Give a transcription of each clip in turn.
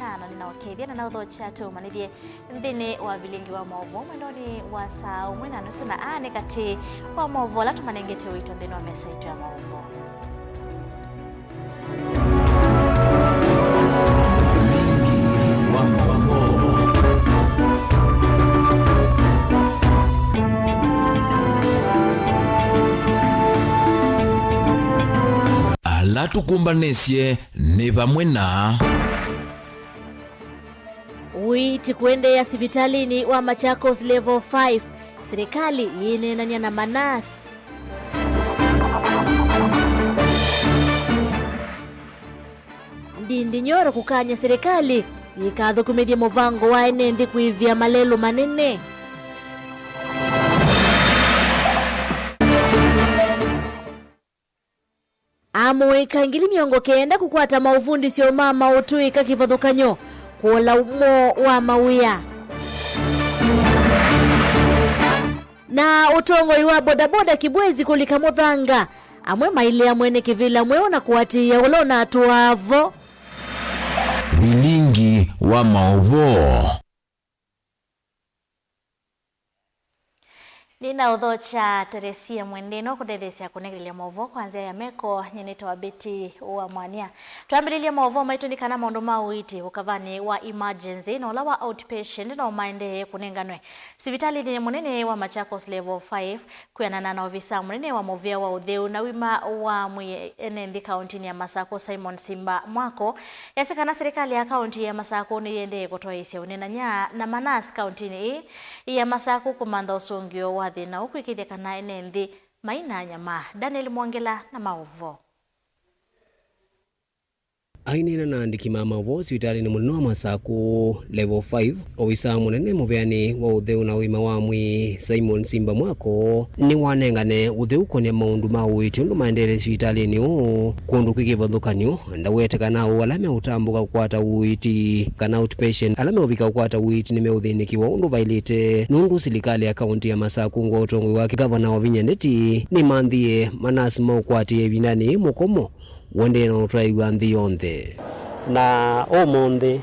5 ninaokethia na uthocha tumanithie nthini wa vilingi wa movo mwendoni wa saa 1:30 na ane kati wa movo la tumanengete wito nthini wa mesa itu ya movo. La tukumbanisye ni pamwe na witi kuendea sipitalini wa Machakos level 5 serikali yinenanya na manasi. Ndindi Nyoro kukanya serikali yikathukumithia muvango wa enendi kuivia malelo manene. Amweka ngili 900 kukwata mauvundi sio mama utuika kivathukanyo kuola umo wa mawia. Na utongoi wa bodaboda Kibwezi kulika Muthanga amwe maile amwene kivila mweona kuatia ulona atuavo. Vilingi wa maovo. Nina uthocha Teresia Mwendeno kudethesia kunegerelia movo kwanzia ya meko nyeneta wa beti wa mwania. Tuambililia movo maitu ni kana maundu mawiti ukavani wa emergency na ula wa outpatient na umaende kunenganwe. Sivitali ni munene wa Machakos level 5 kuyanana na ofisa munene wa movia wa utheu na wima wa mwenendi kaunti ya Masako Simon Simba Mwako. Yasekana serikali ya kaunti ya Masako ni yende kutoa isi unenanya na Manas kaunti ni ya Masako kumanda usungio wa thina ukwikithia kana enendi maina nyama. Daniel Mwongela na maovo. Ainena na andiki mama vo sivitali ni munene wa Masako level 5 ofisa munene muveani wa utheu na wima wa mwi Simon Simba Mwako ni wanengane utheu konia maundu ma witi undu maendele sivitali ni kundu kikivathukanyo ndawete kana alame utambuka kukwata witi kana outpatient alame uvika kukwata witi ni meuthinikiwa undu vailite nundu silikali ya kaunti ya Masako ngwa utongoi wake gavana wa Vinyandeti ni mandhie manasi maukwatie vinani mukomo wende na utraiwa nthi yonthe na umundi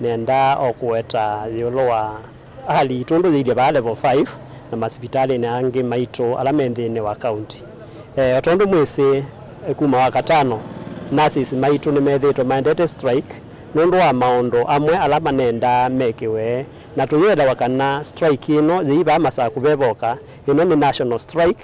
nenda okueta yolowa hali tundu zidia ba level 5 na masipitali na angi maito alamenthini wa county otondu mwisi kuma wakatano nurses maito ni methito mandate strike nundu wa maondo amwe alama nenda mekiwe na tuyeda wakana strike ino ziiba Masako bevoka ino ni national strike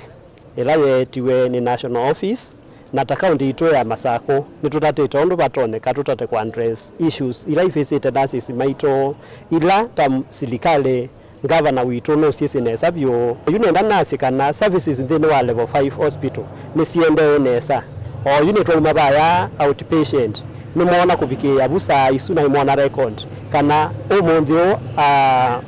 ila yetiwe ni national office na ta county itu ya Masako nitutatete ondu batoneka tutate kwa address issues ila ifisite nurses maito ila tam silikale governor witu no sisi nesa bio yunenda nasi kana services nthini wa level 5 hospital ni siende nesa o unit wa mabaya outpatient ni muona kubikia busa isu na imona record kana umunthio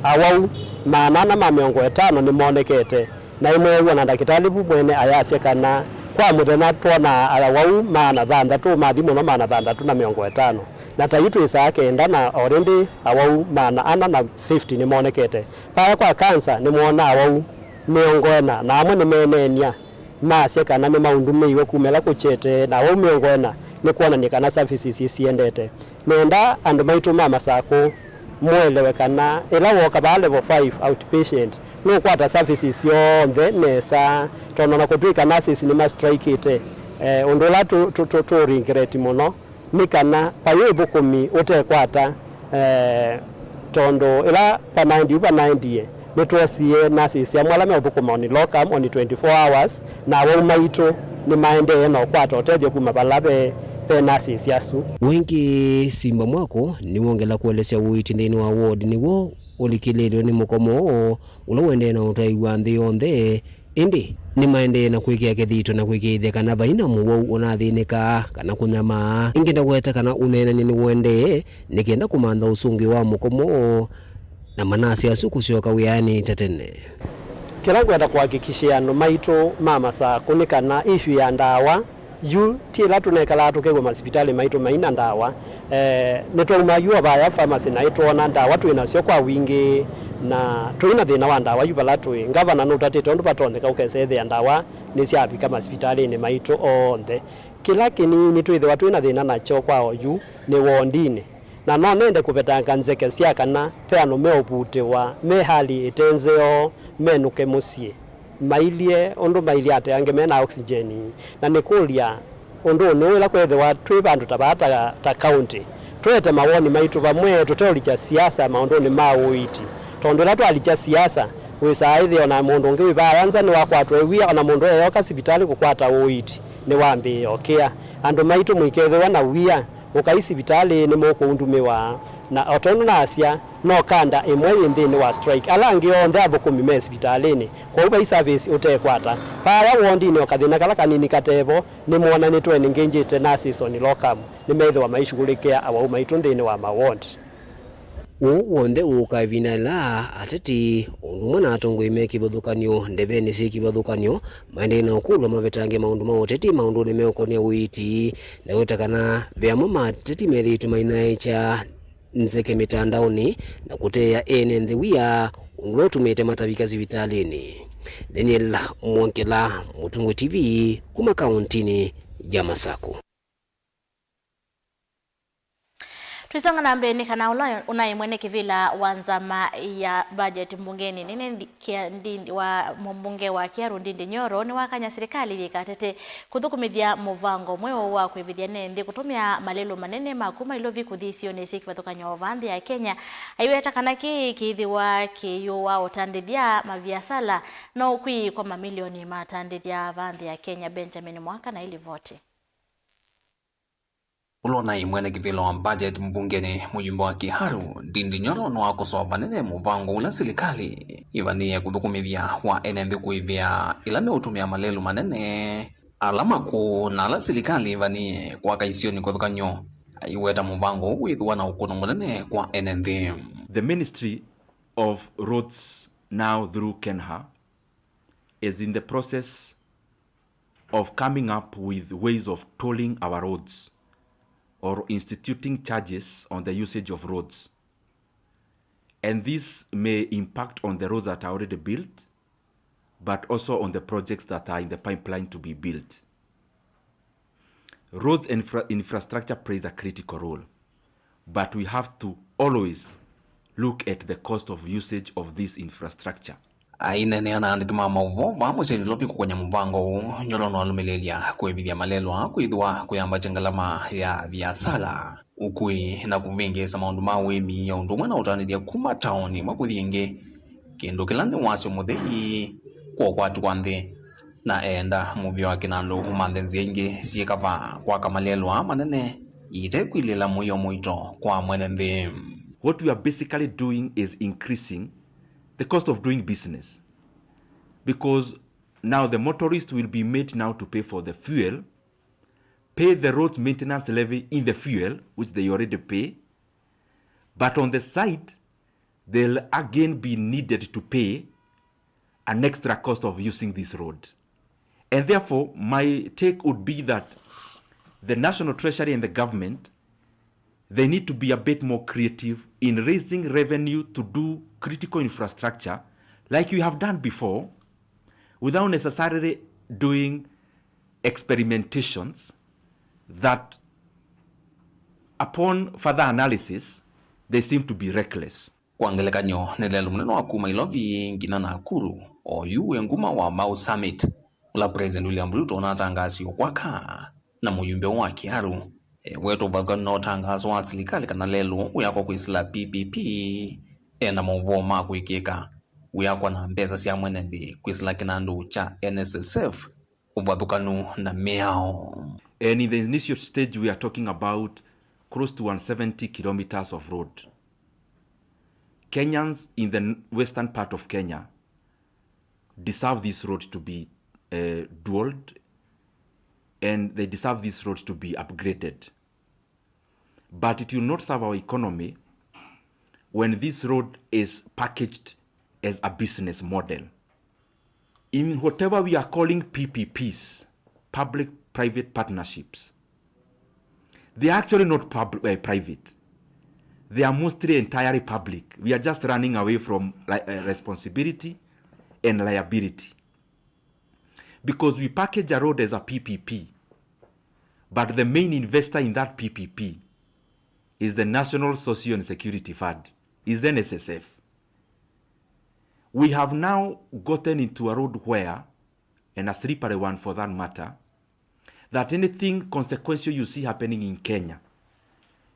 awau manana ma 50 ni monekete na imwe wana ndakitali bubwene ayase kana kwa muthenya tuona awau mana thandatu mathimu no mana thandatu na 50 na tayitu isake ndana already awau mana ana na 50 ni monekete paya kwa cancer ni muona awau 40 na amwe ni menenia mase kana ni maundu meiwe kumela kuchete na awau 40 ni kuona ni kana services siendete nenda andu maitu mama Masako mwelewe kana ila woka ba level 5 outpatient no kwata services yonthe nesa tonona kutwika nurses ni ma strike ite undola to regret muno ni kana payo bukumi utekwata tondo ila pa 90 nitwosie nurses ya mwala me bukuma on locum on 24 hours na wa maito ni maende na kwata oteje kuma balabe nurses yasu wengi Simba Mwako ni wongela kuelesea witi ndini wa ward ni wo ulikililio ni mukomo ula wende na utaiwa nthi yonthe indi ni maende na kwikia kithito na kwikithia kana vaina muwo unathinika kana kunyama ingenda gweta kana unena ni wende nikienda kumantha usungi wa mukomo na manasi asuku sioka wiani tatene kila gweta kuhakikishia no maito mama Masako ni kana issue ya ndawa yu tila tunekala tukegwa masipitali maito maina ndawa nitwaumagua baya pharmacy na itwona ndawa twina cio kwa wingi na twina thina wa ndawa yubala twi gavana no tatete ondu patondeka ukesethia ndawa ni ciabika masipitali ni maito onthe kila kinini twithe twina thina nacho kwa oyu ni wondini na no nende kupetanga nzeke cia kana peano meobutiwa me hali itenzeo menuke musie mailie undu mailie ate ange mena oxygen na nikulia undu nuwila kwethiwa twi bandu tabata ta county twete mawoni maitu bamwe tutolicha siasa maunduni ma uiti tondu la twalicha siasa wisaithi ona mundu ngi wibaranza ni wakwatwe wia ona mundu yoka sibitali kukwata uiti ni wambi okea andu maitu mwikethiwa na wia ukaisi bitali ni mukundumiwa na otono nasia no kanda imwe yindini wa strike alangi onthe abukumi mes bitalini kwa uba service utekwata para wondini okathina kala kanini katevo ni muona ni tweni nginjite na season locum ni metho wa maishugulikia awa maitu ndini wa mawond wonde ukavinala ateti undu na atongo ime kibothukanio ndeveni si kibothukanio maende na ukulu mavetange maundu maoteti maundu ni meokonia uiti leo takana vyamo mateti methitu mainaicha nzeke mitandaoni na kutea ene ndewia undu tumete matavika zivitalini Daniel Mwankela Mutungu TV kuma kauntini ya Masako. Tuisonga na mbeni kana unaimwene kivila wanzama ya budget mbungeni nini ndindi wa mbunge wa Kiaru Ndindi Nyoro ni wakanya serikali vikatete kuthukumithia muvango mweo wa kwivithia nendi kutumia malelo manene makuma ilovi kuthisi onesi kivathukanyo vanthi ya Kenya aiweta kana kithiwa kiyo wa utandithia maviasala no ukwi kwa mamilioni matandithia vanthi ya Kenya. Benjamin Mwaka na ili vote ulona imwene kivilo wa budget mbungeni mujimbo wa Kiharu Ndindi Nyoro no akosoa nene muvango ula serikali ivanie kuthukumithia wa enenthi kuivia ilame utumia malelu manene alama ku na la serikali ivanie kwa kaisioni kuthukanyo iweta muvango withuwa na ukono munene kwa enenthi. The Ministry of Roads now through KENHA is in the process of coming up with ways of tolling our roads or instituting charges on the usage of roads. And this may impact on the roads that are already built, but also on the projects that are in the pipeline to be built. Roads infrastructure plays a critical role, but we have to always look at the cost of usage of this infrastructure. Ainene anaandikima mauvova museni loviku kwenye mvango Nyoro no alumilelia kuivithia malelwa kuidhua kuyamba chengalama ya viasala ukui na kuvingisa maundu mawimi ya undumwe na utanithia kuma taoni mwakuthienge kindu kilani wasi muthei kwa kwatu kwa nthi na enda muvyo wake na ndu humanthenzi ingi siekava kwa kamalelwa manene ite kwilila muyo muito kwa mwene nthi. What we are basically doing is increasing the cost of doing business, because now the motorist will be made now to pay for the fuel, pay the road maintenance levy in the fuel, which they already pay, but on the side, they'll again be needed to pay an extra cost of using this road. And therefore, my take would be that the National Treasury and the government, they need to be a bit more creative in raising revenue to do critical infrastructure like we have done before, without necessarily doing experimentations that upon further analysis they seem to be reckless. Kwangelekanyo nelelo munene wa kuma ilovi ngina Nakuru oyu nguma wa Mau Summit ula President William Ruto na tangazo kwaka na muyumbe wa Kiharu wetu bagano tangazo wa serikali kana lelo uyako kuisila PPP ena muvoma kuikika uyako na mbeza sia mwenendi kuisila kinandu cha NSSF uvathukanu na miao. And in the initial stage we are talking about close to 170 kilometers of road. Kenyans in the western part of Kenya deserve this road to be dualed, and they deserve this road to be upgraded. But it will not serve our economy when this road is packaged as a business model. In whatever we are calling PPPs, public-private partnerships, they are actually not private. They are mostly entirely public. We are just running away from responsibility and liability. Because we package a road as a PPP, but the main investor in that PPP is the National Social and Security Fund, is the NSSF. We have now gotten into a road where, and a slippery one for that matter, that anything consequential you see happening in Kenya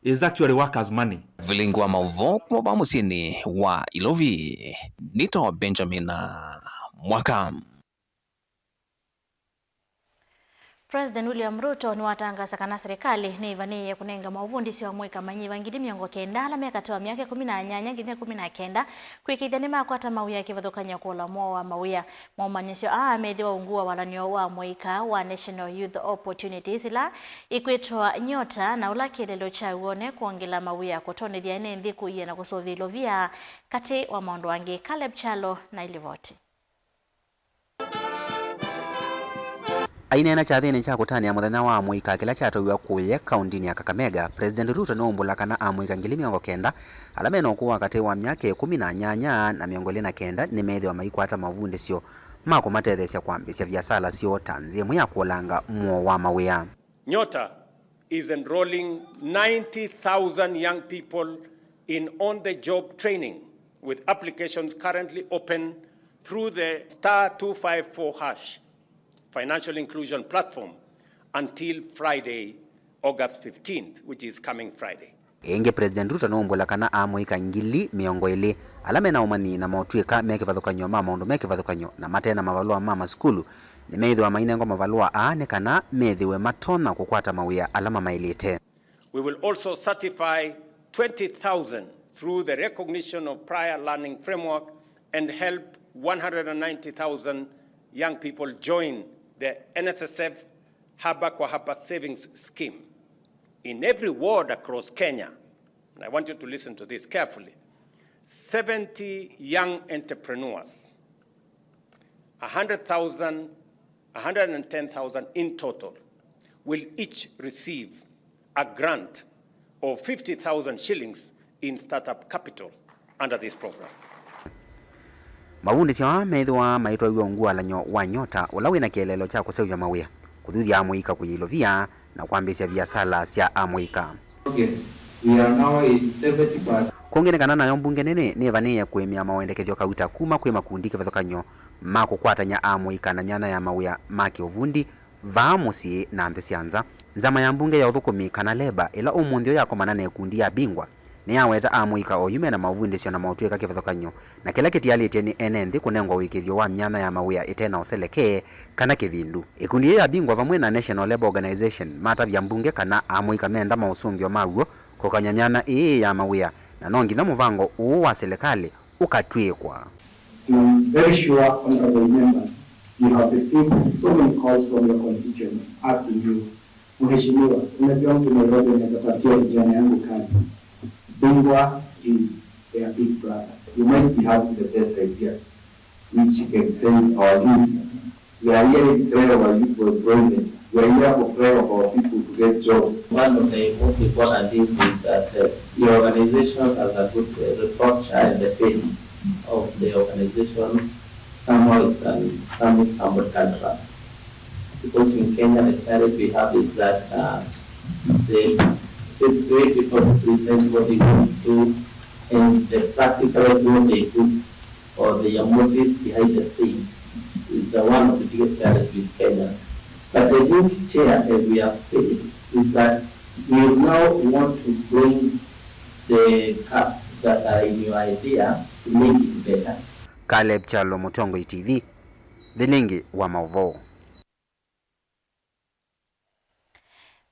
is actually workers' money. Vilingwa mauvo kwa bamusini wa Ilovi. Nito Benjamin Mwaka. President William Ruto ni watangaza kana serikali ni ivaniye kunenga mauvundi si wamweka manyiva ngidi miongo kenda ala miaka miaka 18 ngine 19 kwikithia makwata mawia kivathukanya kula mo wa mawia maumanisyo methiwa ungua walanio wa mwika wa National Youth Opportunities la ikwitwa nyota na ula kilelo cha uone kuongela mawia kutonethia ene nthi kuiya na kusovilo via kati wa maondo wangi Caleb Chalo na Ilivoti. Aina cha thini cha kutania muthenya wa mwika kila chatoiwa kuye kaunti ya Kakamega. President Ruto no mbulakana amwika ngili miongo kenda alameno kuwa kati wa miaka 18 na miongo 9 ni methiwa maikwata mavundi sio mako matethesya kwambisya biasala sio tanzie mwa kulanga muo wa mawia. Nyota is enrolling 90,000 young people in on-the-job training with applications currently open through the *254# financial inclusion platform until Friday, August 15th, which is coming Friday. Enge President Ruto no mbulakana amwika ngili miongo ili alamena umani na mautwika mekivathukanyo maundu mekivathukanyo na matena mavalua mama skulu ni meithwa mainengo mavalua aane kana methiwe matona kukwata mawia alama mailite. We will also certify 20,000 through the recognition of prior learning framework and help 190,000 young people join the NSSF Haba kwa Haba savings scheme. In every ward across Kenya, and I want you to listen to this carefully, 70 young entrepreneurs, 110,000 in total, will each receive a grant of 50,000 shillings in startup capital under this program. Mavundi sio methwa maitwa ungua lanyo wa nyota ulawe na kielelo cha kuseuya mawia kuthuthia amwika kuyilovia na kwambisya biasala cia amwika. Okay. We are now at 70%. Kungenekana nayo mbunge nene ni vaniya kuemia mawendekezyo kauta kuma kwe makundi kivathukanyo makukwatanya amwika na myana ya mawia maki uvundi vaamusi na nthi cianza nzama ya mbunge ya uthukumi kana leba ila umunthio yako manane kundi ya bingwa ni aweta amwika oyume na mavundi sio na mautwika kivathukanyo na kila kitialitie ni enenthi kunengwa wikithio wa myana ya mawia itena useleke kana kivindu. Ikundi ya bingwa vamwe na National Labour Organization mata vya mbunge kana amwika menda mausungio maguo kukanya myana ii ya mawia na nongi na muvango uu wa serikali ukatwikwa. I'm very sure, honorable members, you have received so many calls from your constituents asking you, Mheshimiwa, unajua mtu Nairobi anaweza patia vijana yangu kazi. Bingwa is their big brother. You might be having the best idea, which can save our youth. We are here in prayer of our youth for employment. We are here for prayer of our people to get jobs. One of the most important things is that the organization has a good structure and the face of the organization somehow is something somebody can trust. Because in Kenya, the challenge we have is that it's very difficult to present what they want to do and the practical what they do or the motives behind the scene is one of the biggest challenges with Kenya. But the youth chair, as we have said, is that we now want to bring the cuts that are in your idea to make it better. Caleb Chalo, Mutongo TV, the Lingi wa Mauvo.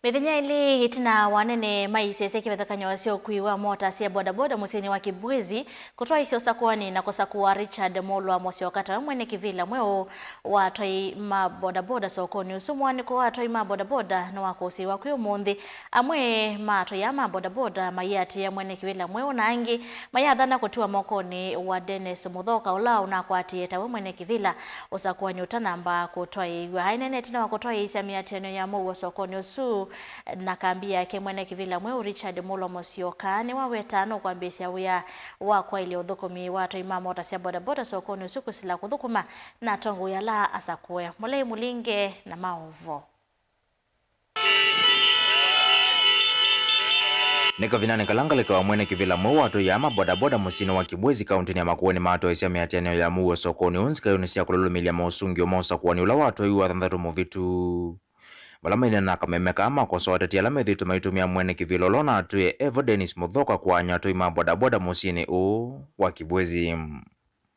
Mithenya ili hitina wanene maisese kivathukanyo wasio kuiwa mota cia bodaboda musini wa Kibwezi kutoa isio sakwani na kusakuwa Richard Molwa Mosio kata mwene kivila mweo wa toi ma bodaboda sokoni usumwani kwa toi ma bodaboda na wakosi wa kuyo mundi amwe ma toi ama bodaboda mayati ya mwene kivila mweo na angi mayadhana kutua mokoni wa Dennis Muthoka ula unakwati eta mwene kivila usakwani utanamba kutoi wa hainene tina wakutoi isia miateno ya mwa sokoni usu na kambi yake mwene kivila mweu Richard Molwa Mosio kani wa wetano kwa mbesi ya wa kwa ili uthukumi watu imama otasia bodaboda sokoni usuku sila kuthukuma na tongu ya la asakue mulei mulinge na maovo. Nika vinane kalangalika wa mwene kivila mwa watu ya bodaboda musino wa Kibwezi kaunti ya Makueni mato isia miatiane ya muwa sokoni unzika yunisia kululumilia mausungi omosa kuwani ula watu yuwa thandatu muvitu. Balama ina nakamemeka ama kwa soa tati alame dhitu maitumia mwene kivila lona atuye Evo Dennis Mudhoka kwa nyatu ima bodaboda musini wa Kibwezi.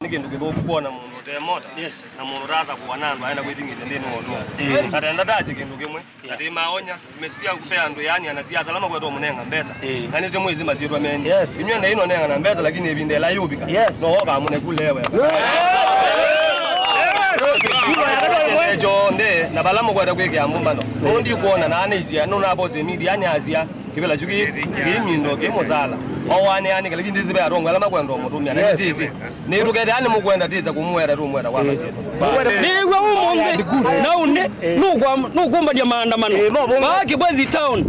Niki ndukibu kuona mundu temota na mundu raza kuwa nandu aenda kuitingize ndini wotu katenda dasi kindu kimwe kati maonya tumesikia kupea ndu yani anasia salama kwetu munenga mbesa yani timu izima zirwa mendi inywe na ino nenga na mbesa lakini ibindela yubika no hoka mune kulewe jonde na balamo kwenda kweke mbano ndi kuona na anizia no na boze media yani azia kibela juki gimindo gemozala owane yani kale kindizibe arongo alama kwenda mutumya na tizi ni rugede yani mukwenda tiza kumwera rumwera kwa mazeto ni gwa umonde na une no kwamba dia maandamano ba Kibwezi town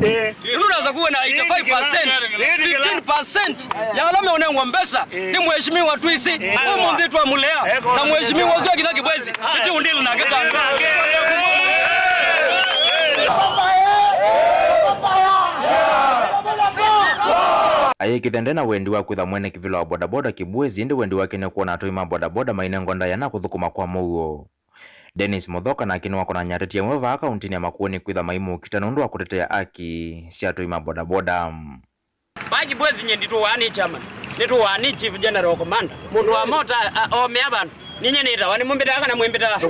unaanza kuona 85% 15% ya alama onengwa mbesa ni mheshimiwa Twisi umonde twa mulea na mheshimiwa Zio Kitha Kibwezi ati undili na kitanga aye kithendena wendi wa kwitha mwene kivila wa bodaboda Kibwezi ndi wendi wake ne kuona atoima bodaboda mainengo nda yana kuthukuma kwa muo. Dennis Mudhoka na kinu wako na nyateti ya mweva akaunti ya Makueni kwitha maimu kitanundu wa kutetea aki si atoima bodaboda. Ba Kibwezi nyendi tu wani chama nitu wani chief general commander mundu wa mota omea bantu ninye nita wani mumbitaka na muimbitaka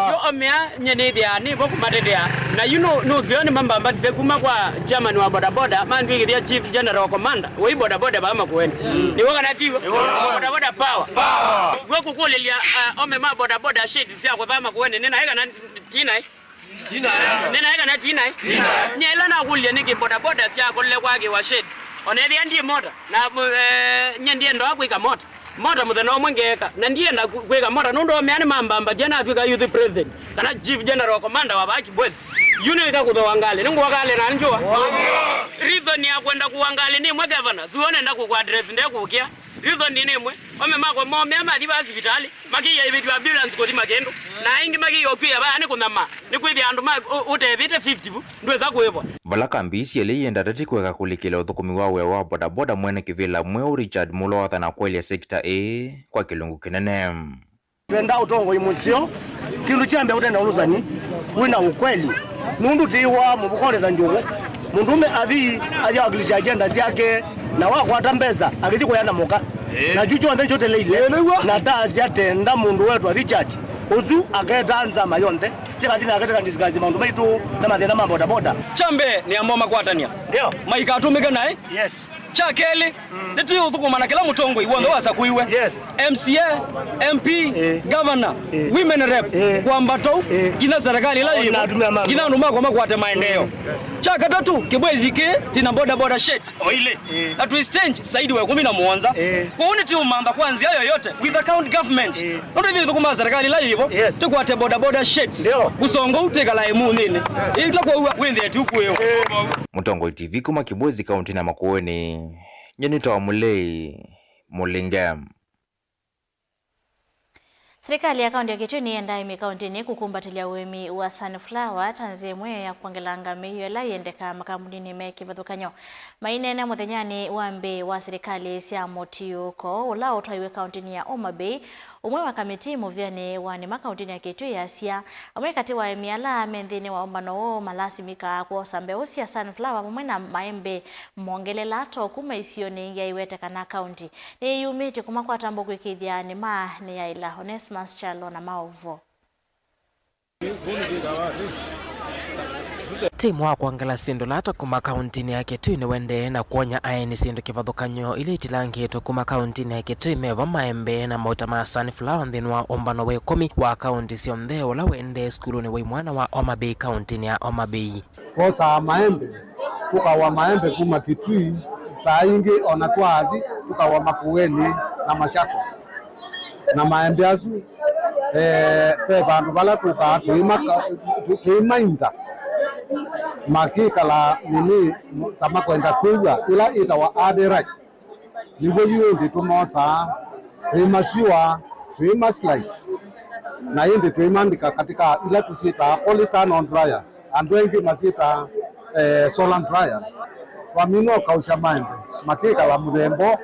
yo omea nyene dia ni boku matetea na no zioni mamba ze kuma kwa chairman wa bodaboda mandu igithia chief general commander we bodaboda ba Makueni ni waka na tiwa bodaboda power we kukulelia ome ma bodaboda shit sia kwa ba Makueni nina heka na tinai nina heka na tinai nyela na kulia niki bodaboda sia kulle kwake wa shit onethia ndi motor na nyendie ndo akwika motor muthena omwe ngeka na ndiye na kwika motor nundo meani mambamba jana atwika youth president kana chief general commander wa Kibwezi yune ka kuthowangale ningu wakale na njua reason ya kwenda kuwangale ni mwe governor sione ndako kwa address ndekukia reason ni nemwe ome mako mombe amathi ba hospitali makiya ibitu ambulance koti magendo na ingi makiya okwiya ba ni kunama ni kwithia andu ma utebite 50 bu ndweza kwebwa Valaka mbisi elienda tati kweka kulikile uthukumi wawe wa bodaboda mwene kivila mweu Richard Mulotha na kweli sekta kwa kilungu kinene. Twenda utongo imusio kindu chambe utenda uluzani wina ukweli nundu tiwa mubukole za njugu mundume athi aja wakilisha agenda zake na wakwata mbeza akithiko yana muka na juju ande chote leile na tazi atenda mundu wetu Richard uzu agetanza mayonde chikatina akataka ndisikazi mandu maitu na mathena ma bodaboda chambe ni amboma kwatania ndio maikatumika naye yes chakeli niti uthukuma na kila mutongo iwongo wasa kuiwe MCA MP governor women rep kwamba to kina serikali la hiyo kina nduma kwa makwate maendeleo chaka tatu Kibwezi ke tina bodaboda sheds oile at we stage saidi wa 11 kwa unity umamba kwanza hayo yote with the county government ndio hivi thukuma serikali la hiyo tukwate bodaboda sheds kusongo uteka la emu nini ila kwa wende tu kuyo Mutongo TV kuma Kibwezi kaunti na Makueni nyenita wa mulei mulingam. Serikali ya kaunti ya Kitui yenda imi kaunti ni kukumbatilia uimi wa sunflower tanzemwe ya kuangelanga meyo la yendeka makamuni meki vathukanyo mainene muthenyani wambe wa serikali sia motiuko ula utwaiwe kaunti ya Homa Bay umwe wa kamiti muvyani wa ni makaunti ya Kitui ya sia umwe kati wa miala menthini wa umbano malasimika kwa sambe usia sunflower umwe na maembe mongelela to kuma isioni ya iwete kana kaunti ni yumiti kuma kwa tambo kwikithia ni ma ni ya ila Onesmus Chalo na maovo timu wa kuangala sindu lata kuma kaunti ya Kitui ni wende na kuonya aini sindu kivathukanyo ile itilangitu kuma kaunti ya Kitui meva maembe na mauta ma sunflower nthini wa umbano we 10 wa kaunti sionthe ula wende skulu ni wei mwana wa Homa Bay kaunti ya Homa Bay kosa maembe tukawa maembe kuma Kitui saa ingi onatwathi tukawa Makueni na Machakos na maembe azu pe bandu bala tuka tuimainda makikala nini tama kwenda kuwa ila itawa adirect niwe yundi tumosa tuimasiwa tuimaslice na hindi tuimandika katika ila tusita polyturn on dryers and wengi masita solar dryer wamino kausha maembe makika la mrembo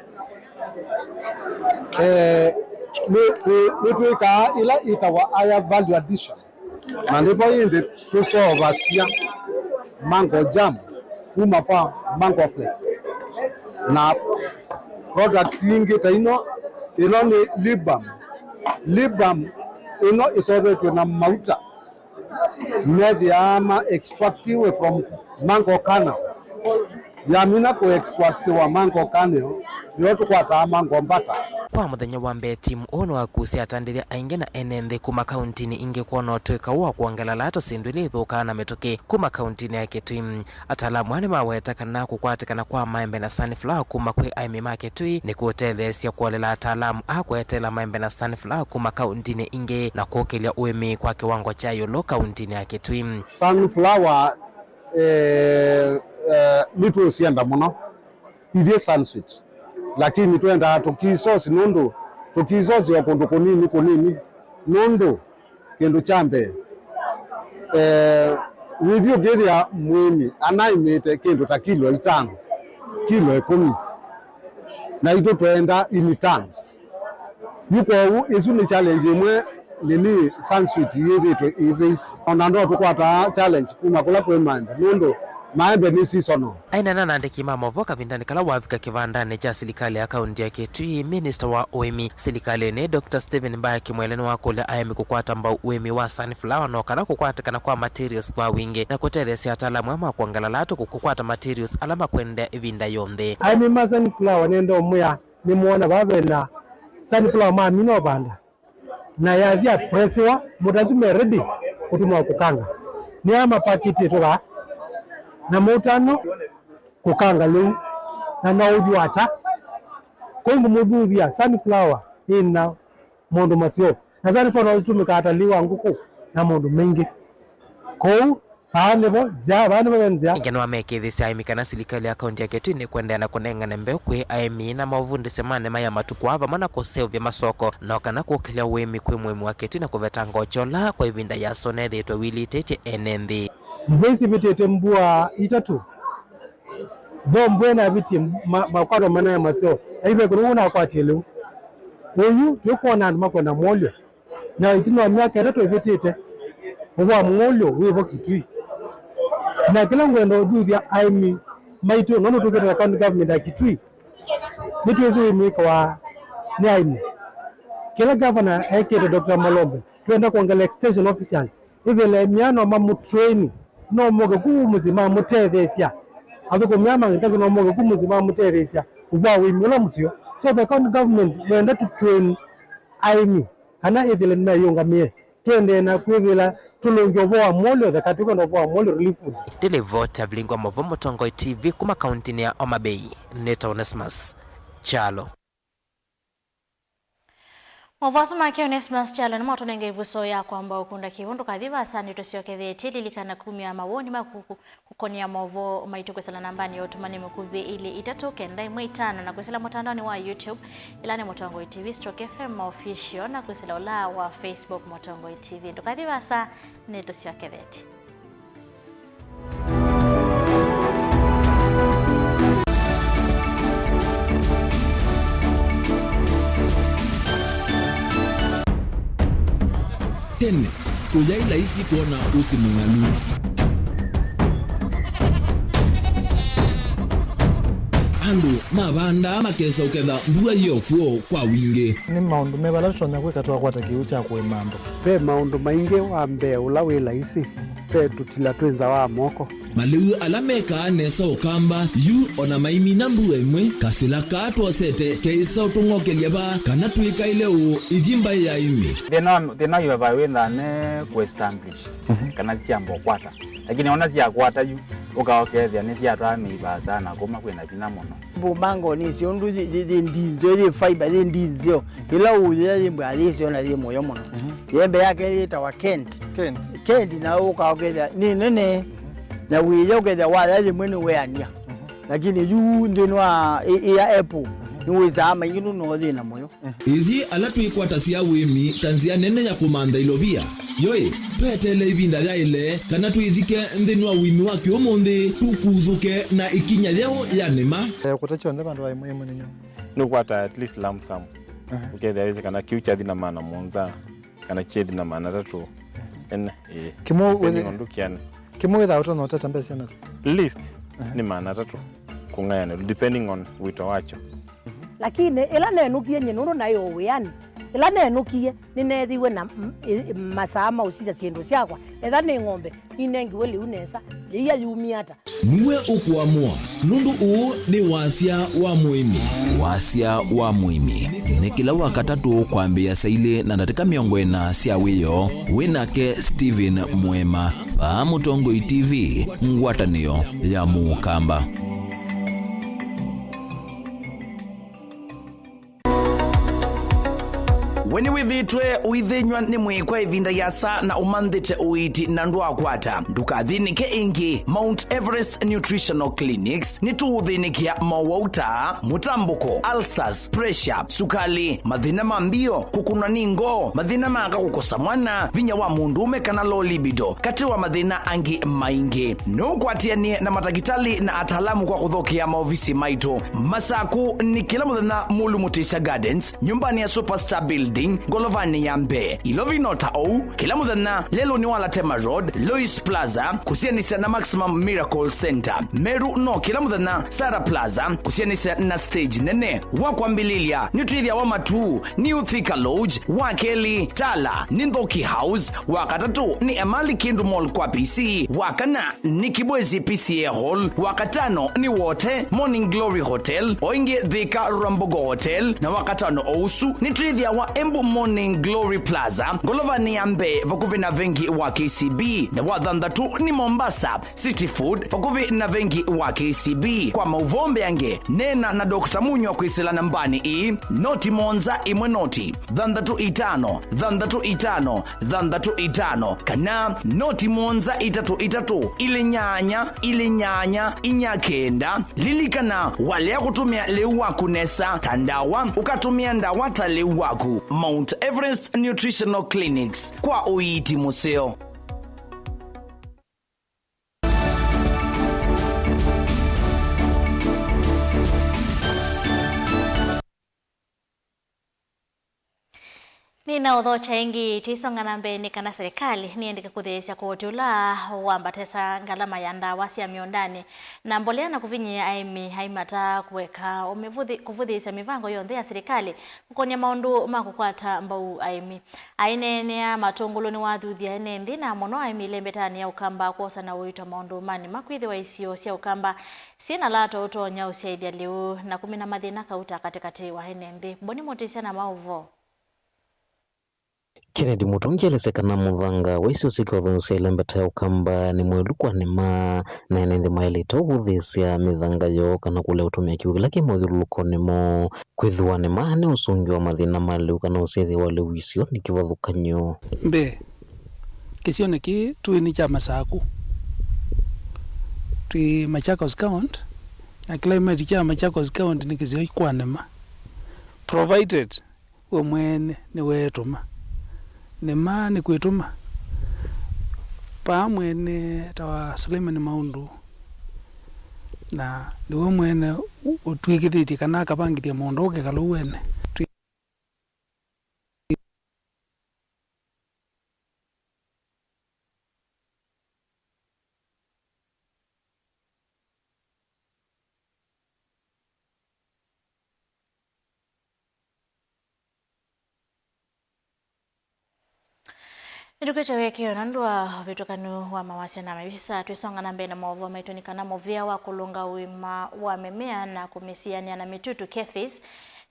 nituika ila itawa aya value addition na ndipo indi tusovasia mango jam kuma pa mango flakes na products ingi taino ilo ni libam ino isovetwe na mauta mevyama extractiwe from mango kernel yamina ku extractiwa mango kernel yotukwata mango mbata kwa muthenya wa mbere timu ono akusia atandiria aingi na enenthi kuma kauntini ingi kuona twika wa kuangalala hata sindwili thuka na metoke kuma kauntini ya Kitui. Atalamu ane maweta kana kukwatikana kwa maembe na sunflower kuma kwe aimi ma Kitui ni kutethesia kuolela atalamu akwetela maembe na sunflower kuma kauntini ingi na kuokelia uemi kwa kiwango cha yolo kauntini ya Kitui. Sunflower nitu usienda muno ivye sunsweet lakini twenda tukisosi nundu tukisosi okundu kunini nundu kindu chambe withio giria mwimi anaimite kindu ta kilo 5 kilo 10 na ito twenda in tons yuko isu ni challenge imwe nini sunsweet yithitwe ivis ona ndo tukwata challenge kuma kula kwe maembe nundu maembe ni seasonal. Aina nana ndeki mama voka vindani kala wafika kivandani cha serikali ya kaunti ya Kitui. Minister wa uemi serikali ni Dr. Stephen Mbaya kimweleni wakule ayami kukwata mbao uemi wa sunflower no kana kukwata kana kwa materials kwa wingi na kutethesia atalamu ama kuangalalatu kukwata materials alama kwenda ivinda yonde. Ayami ma sunflower nendo muya ni muona babe na sunflower ma mino banda na ya vya presiwa mudazume ready kutuma kukanga ni ama pakiti toba na mutano kukanga lu na naujuata kongu mudhuvia sunflower ina mondo masio na sunflower utumika ataliwa nguku na mondo mengi kou hanevo za bana benzia ingeno amekethisa aimikana serikali ya kaunti ya Kitui ni kwenda na kunengana mbeo kwe aimi na mavundi semane maya matuku ava mana kusevya masoko na kana kukilia wemi kwe mwemu wa Kitui na kuveta ngochola kwa ivinda ya sonethe itwa wili tete enenthi mbesi bitete mbua itatu bombo na biti makwaro mana ya masio aibe kuna kwa telu uyu tukona makona molyo na itino myaka itatu bitete uwa molyo wivo Kitui na kila ngwendo duthia aimi maitu nono tuketa county government ya Kitui nitwezi wimika wa ni aimi kila governor ekete Dr. Malombe twenda kuangalia extension officers ivele miano mamu training no moga kumuzima mutethesia athuko myama ngikazi no moga kumuzima mutethesia ubwa wimula musio so the county government wenda to train aimi kana ivele na yongamie twende na kwivila tulungyo boa molyo the katuko no boa molyo relief food Delevota Blingwa Movomo Tongoi TV kuma kaunti ya Homa Bay. Neta Onesmus Chalo Mwavuasu maki Onesmus Chalo ni mwato nenge ivuso ya kwamba ukunda kiwundu kadhiva asani tusioke veti lilikana kumi ya mawoni makuku kukoni ya mwavu maitu kwesala nambani ya utumani mkubwe ili itatoke ndai mwitano na kwesala mutandani wa YouTube ilani Motongoi TV Stroke FM official na kwesala ula wa Facebook Motongoi TV ndo kadhiva asa ni tusioke veti. Tene, kujai laisi kuona usi munganu. Andu, mabanda makesa uketha mbua hiyo kuo kwa wingi. ni maundu mebalatwa na kweka twa kwata kiucha kwa imando pe maundu maingi wa mbe ula wi laisi pe tutila twenza wa moko Maliu alameka nesa ukamba yu ona maimi na mbua imwe kasila katwa sete keisa utungokelia ba kana tuika ile u ithimba ya imi. Thina yu wawenda ne ku-establish kana siambo kwata lakini ona sia kwata yu ukaokethia ni sia twa miba sana kuma kwena bina muno bumango ni siondu ndizo ile fiber ile ndizo ila uye mbwa ile na ile moyo muno yembe yake ile tawa Kent na ukaokethia ni nene na wiyo ukethia wala ile mwene weania lakini yu ndinwa ya apple niweza ama inginu no thina moyo ithi ala twikwata cia wimi tanzia nene ya kumantha ilobia yoi twetele ibinda rya ile kana twithike nthini wa wimi wa kiumuthi tukuthuke na ikinya yao ya nima kutachonde bandu wa muhimu ninyo nukwata at least lump sum ukethia kana kiucha thina maana monza kana chethi na maana tatu ene kimo ndukiane kimo without no tata mbese na list ni maana tatu kungayana depending on wito wacho lakini ila nenukie nyenuru nayo wiani ila nenukie ninethiwe na masama usija ciendu ciakwa etha ni ng'ombe inengiwe liu nesa iria yumiata niwe ukuamua nundu uu ni wasia wa muimi. Wasia wa muimi ni kila wakatatu kwambia saile na ndatika miongo ena cia wiyo winake Steven Mwema pa Mutongoi TV ngwatanio ya Mukamba. Weni wivitwe uithinywa ni mwikwa ivinda yasa na umanthite uiti na ndwakwata ndukathinike ingi. Mount Everest Nutritional Clinics ni tuuthinikia mawauta, mutambuko, ulcers, pressure, sukali, mathina mambio, kukuna ningo, mathina manga kukosa mwana, vinya wa mundume kana low libido, kati wa mathina angi maingi. Nukwatianie na matakitali na atalamu kwa kuthokia maofisi maitu. Masaku ni kila muthenya Mulu Mutisha Gardens, nyumbani ya Superstar Building, Golovani ya Mbe. Ilovinota ou, kila muthenya lelo ni wala Tema Road, Lois Plaza, kusianisa na Maximum Miracle Center. Meru no kila muthenya Sara Plaza, kusianisa na stage nene. Wakwambililia, nitwithia wa matu, ni Uthika Lodge, Wakeli, Tala, Nindhoki House, wakatatu ni Emali Kindu Mall kwa PC, wakana ni Kibwezi PCA Hall, wakatano ni Wote, Morning Glory Hotel, oinge Thika Rambogo Hotel, na wakatano ousu, nitwithia wa Embu Morning Glory Plaza, Golovani ya Mbe, vakuvi na vengi wa KCB, na wathandatu ni Mombasa City Food, vakuvi na vengi wa KCB. Kwa mauvombe yange, nena na Dr. Munyo kwisila nambani i, noti monza imwe noti, thandatu itano, kana noti monza itatu, ili nyanya, inyakenda, lilikana wale ya kutumia leu waku nesa, tandawa, ukatumia ndawata leu waku. Mount Everest Nutritional Clinics, kwa uiti museo. Nina udhocha ingi tuisonga na mbeni kana serikali niendeke kuthesya kuotula wambatesa ngalama ya ndawa cia miondani na mbolea na kuvinyia aimi haimata kuweka kuvuthisya mivango yonthe ya serikali kukonia maundu makukwata mbau aimi ainenea matunguluni wathuthia enenthi na mono aimi lembetani ya ukamba kuosa na uitwa maundu mani makwithiwa isio cia ukamba sina lato utonya usiaithia liu na kumina mathina kauta katikati wa enenthi. Boni Mutisha na mauvo. Kennedy Mutungi alisekana muthanga waisio sika uthonsia ilembeta ya ukamba ni mwelu kwa nima na enenthi maelita uthisia mithanga yo kana kule utumia kiugila ki muthuluko nimo kwithwa nima ni usungi wa mathina maliu kana usethi wa liu isio ni kivathukanyo. Mbe kisio neki tu ni cha Masaku tu Machakos County na climate cha Machakos County ni kisio kwa nima provided we mwene ni wetuma nema ni kwituma pa mwene tawa Suleiman Maundu na niwe mwene utwikithiti kana kapangithia mundu uke kalu wene Ndukwita wekeo nandua vitukanu wa mawasiliano mabisa tuisonga na mbele maovu maitonikana movia wa kulunga wima wa memea na kumisiania na mitutu kefis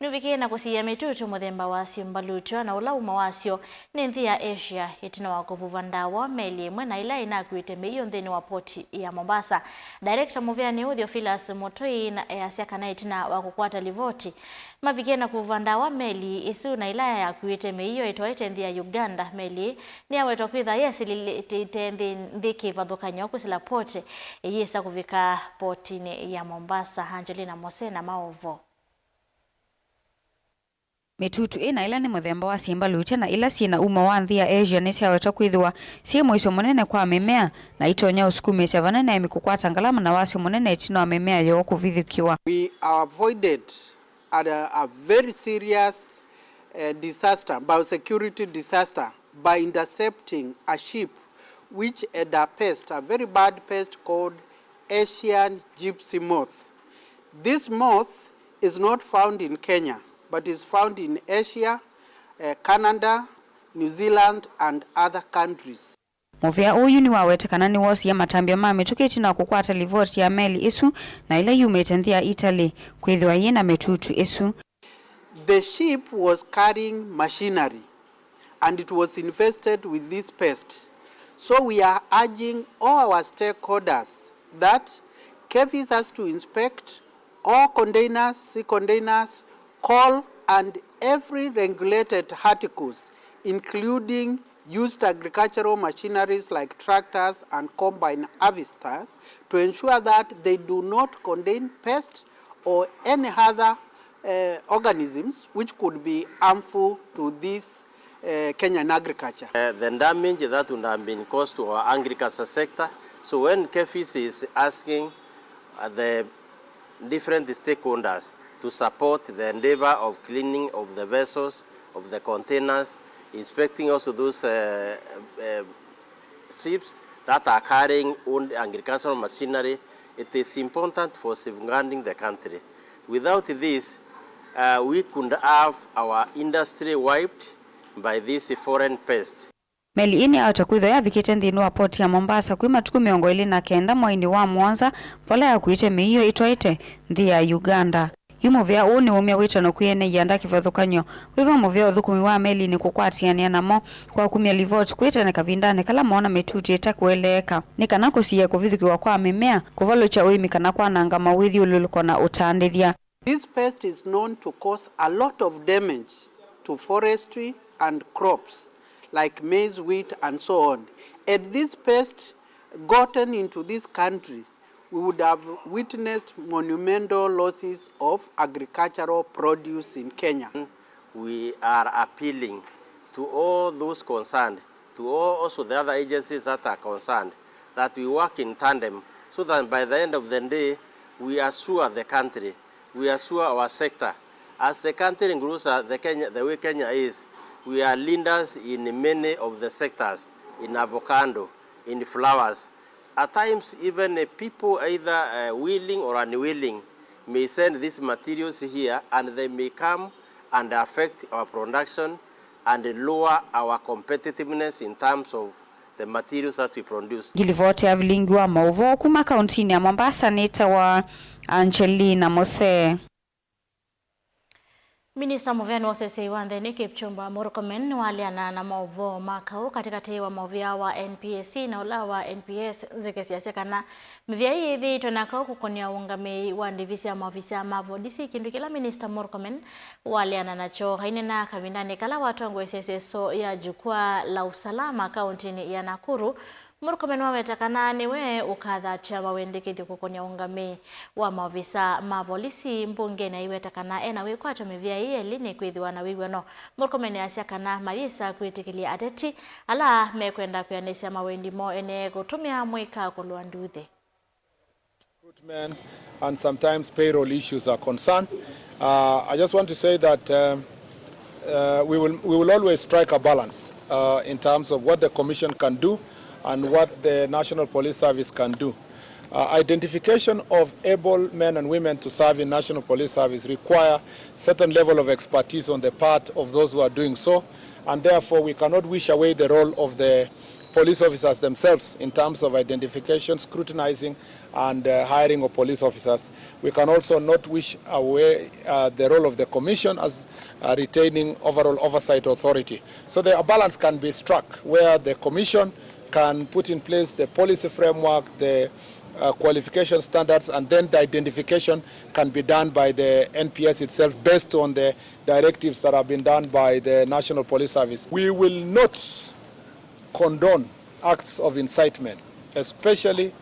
nuvikie na kusiya mitutu muthemba wasio mbalutwa na ulauma wasio ni nthi ya Asia itina wa kuvuva ndawa meli imwe na ila inakwite meiyo nthini wa poti ya Mombasa. Director movia ni Theophilus Mutoi na Asia kana itina wa kukwata livoti mavikie na kuvuva ndawa meli isu na ila ya kuite meiyo itoete nthi ya Uganda. Meli ni aweto kwitha yesilite nthi kivathukanyo kusila poti yesa kuvika poti ya Mombasa. Angelina Mose na maovo. mitutu ina ila ni muthemba wa simba lucha na ila sina uma wa nthi ya Asia ni ciaweta kwithwa cie mwiso munene kwa mimea na itonya usukumisia vanene mikukwata ngalama na wasio munene tino wa mimea yo kuvithukiwa. We avoided a very serious disaster, biosecurity disaster, by intercepting a sheep which had a pest, a very bad pest called Asian gypsy moth. This moth is not found in Kenya, but is found in Asia, Canada, New Zealand and other countries. Muvia uyu ni wawetekana ni wosi ya matambia mituki na kukwata livoti ya meli isu na ila yumete nthi ya Italy kwithwa yina mitutu isu. The ship was carrying machinery and it was infested with this pest. So we are urging all our stakeholders that KEPHIS has to inspect all containers, sea containers, coal and every regulated articles, including used agricultural machineries like tractors and combine harvesters, to ensure that they do not contain pests or any other organisms which could be harmful to this Kenyan agriculture. The damage that would have been caused to our agriculture sector. So when KEPHIS is asking the different stakeholders to support the endeavor of cleaning of the vessels, of the containers, inspecting also those ships that are carrying own agricultural machinery, it is important for safeguarding the country. Without this, we could have our industry wiped by this foreign pest. Meli ini atakwitho ya vikite nthini wa port ya Mombasa kwi matuku 29 mwaini wa Mwanza vola ya kuite miio itwaite nthi ya Uganda. Yumuvia uni umia witano kuyene yanda kivathukanyo wiva muvia uthukumi wa meli ni kukwatiania namo kwa kumia livoti kwitane kavindane kala mona mitutu itakueleka ni kana kusia kuvithukiwa kwa mimea kuvalucha uimi kana kwa nanga mawithi ululuko na utandithia. This pest is known to cause a lot of damage to forestry and crops like maize, wheat and so on. Had this pest gotten into this country, we would have witnessed monumental losses of agricultural produce in Kenya. We are appealing to all those concerned, to all also the other agencies that are concerned, that we work in tandem so that by the end of the day, we assure the country, we assure our sector. As the country grows, the way Kenya is, we are leaders in many of the sectors, in avocado, in flowers. At times, even people either willing or unwilling may send these materials here and they may come and affect our production and lower our competitiveness in terms of the materials that we produce. Gilivoti ya vilingi wa mauvo kuma kauntini ya Mombasa nita wa Angelina Mose. Minista Muvyani wa sese Wantheni Kipchumba Murkomen waliana na mauvo makau katika tewa mavya wa NPSC na ula wa NPS zikesiasa kana mvya hivi tunakao kukonia ungame wa ndivisi ya mavisa mavo disi kindukila Minista Murkomen waliana nacho haine na kavindani kala watu wangu sese so ya jukwaa la usalama kauntini ya Nakuru. Murkomen wawetakana niwe ukadha chawa wendekithi kukonia ungame wa mavisa mavolisi mbunge na iwetakana ena wikwato mivya iye lini kwithiwa na wiwano. Murkomen asiakana mavisa kuitikilia ateti ala mekwenda kuyanesia mawendi mo ene kutumia mwika kuluanduthe. Recruitment and sometimes payroll issues are concerned. I just want to say that we will always strike a balance in terms of what the Commission can do and what the National Police Service can do. Identification of able men and women to serve in National Police Service require certain level of expertise on the part of those who are doing so, and therefore we cannot wish away the role of the police officers themselves in terms of identification, scrutinizing and hiring of police officers. We can also not wish away the role of the Commission as retaining overall oversight authority. So a balance can be struck where the Commission can put in place the policy framework, the qualification standards, and then the identification can be done by the NPS itself based on the directives that have been done by the National Police Service. We will not condone acts of incitement, especially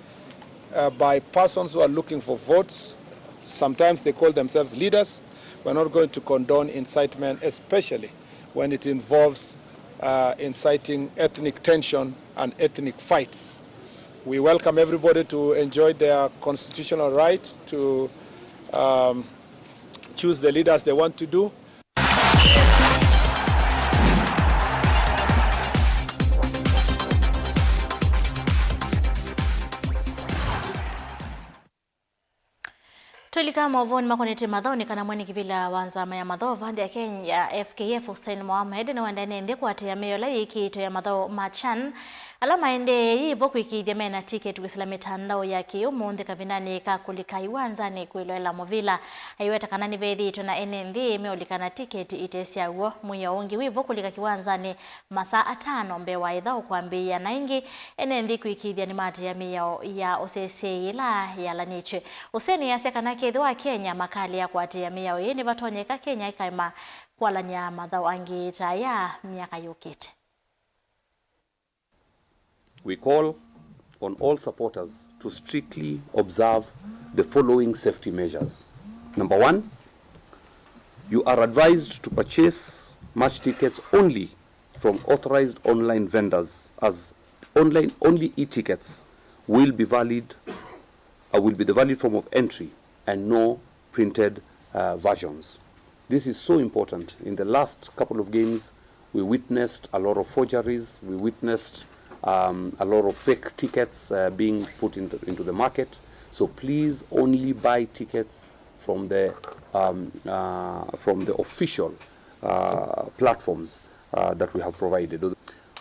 by persons who are looking for votes. Sometimes they call themselves leaders, We're not going to condone incitement, especially when it involves inciting ethnic tension and ethnic fights. We welcome everybody to enjoy their constitutional right to choose the leaders they want to do. Tulika mavoni makonete madhoni kana mweni kivila wanzama ya madho vandi ya Kenya FKF Hussein Mohamed na wandane ende kwa tia meyola yiki ya madho machan alama ende hivo kuikidhia mena ticket wisila mitandao ya kiumu kavinani kakulika iwanzani kuiloela movila aiweta kanani vethi ito na NND meolikana ticket itesia uo muya ungi wivo kulika kiwanzani masaa 5 mbewa idhao kuambia na ingi NND kuikidhia ni mati ya miyao ya osese ila ya laniche Hussein ya sekana kedwa Kenya makali ya kuatia miyao yini vatonyeka Kenya ikaima kwa lanya madhao angi taya miaka yukite. We call on all supporters to strictly observe the following safety measures. Number 1, you are advised to purchase match tickets only from authorized online vendors, as online only e-tickets will be the valid form of entry and no printed versions. This is so important. In the last couple of games, we witnessed a lot of forgeries. We witnessed a lot of fake tickets being put into the market. So please only buy tickets from the official platforms that we have provided.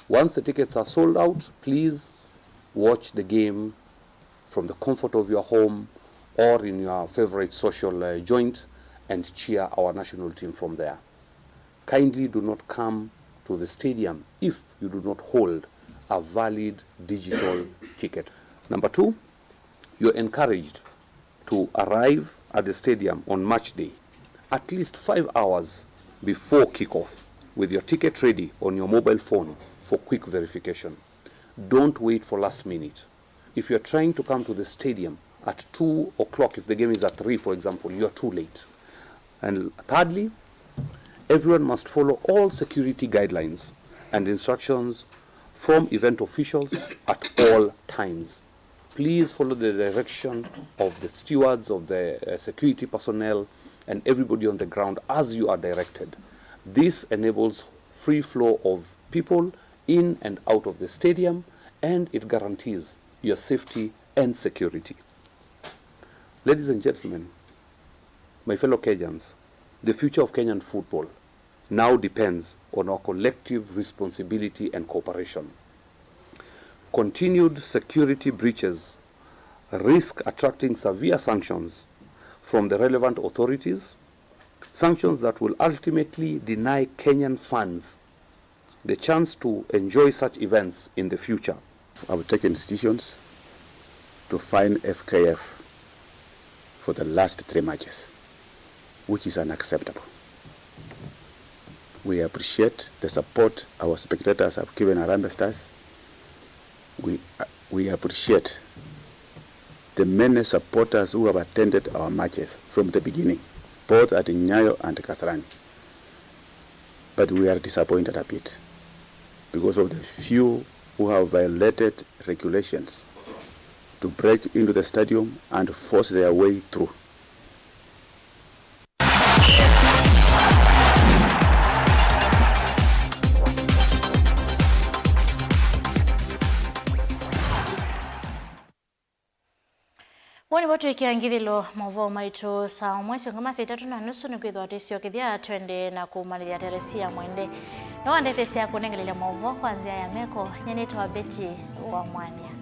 Once the tickets are sold out, please watch the game from the comfort of your home or in your favorite social joint and cheer our national team from there. Kindly do not come to the stadium if you do not hold a valid digital ticket. Number 2, you're encouraged to arrive at the stadium on match day at least 5 hours before kickoff with your ticket ready on your mobile phone for quick verification. Don't wait for last minute. If you're trying to come to the stadium at 2 o'clock, if the game is at 3, for example, you're too late. And thirdly, everyone must follow all security guidelines and instructions from event officials at all times. Please follow the direction of the stewards, of the security personnel, and everybody on the ground as you are directed. This enables free flow of people in and out of the stadium, and it guarantees your safety and security. Ladies and gentlemen, my fellow Kenyans, the future of Kenyan football now depends on our collective responsibility and cooperation. Continued security breaches risk attracting severe sanctions from the relevant authorities, sanctions that will ultimately deny Kenyan fans the chance to enjoy such events in the future. I will take institutions to fine FKF for the last 3 matches, which is unacceptable. We appreciate the support our spectators have given Harambee Stars. We appreciate the many supporters who have attended our matches from the beginning, both at Nyayo and Kasarani. But we are disappointed a bit because of the few who have violated regulations to break into the stadium and force their way through. Wani watu ikiangithilo mavo maitu saa mwesi ngama 3:30 ni kwithwa tesio kithia twende na kumalilia Teresia mwende. Na wande tesia kunengelele mavo kwanzia ya meko nyeneta wa Beti wa Mwanya.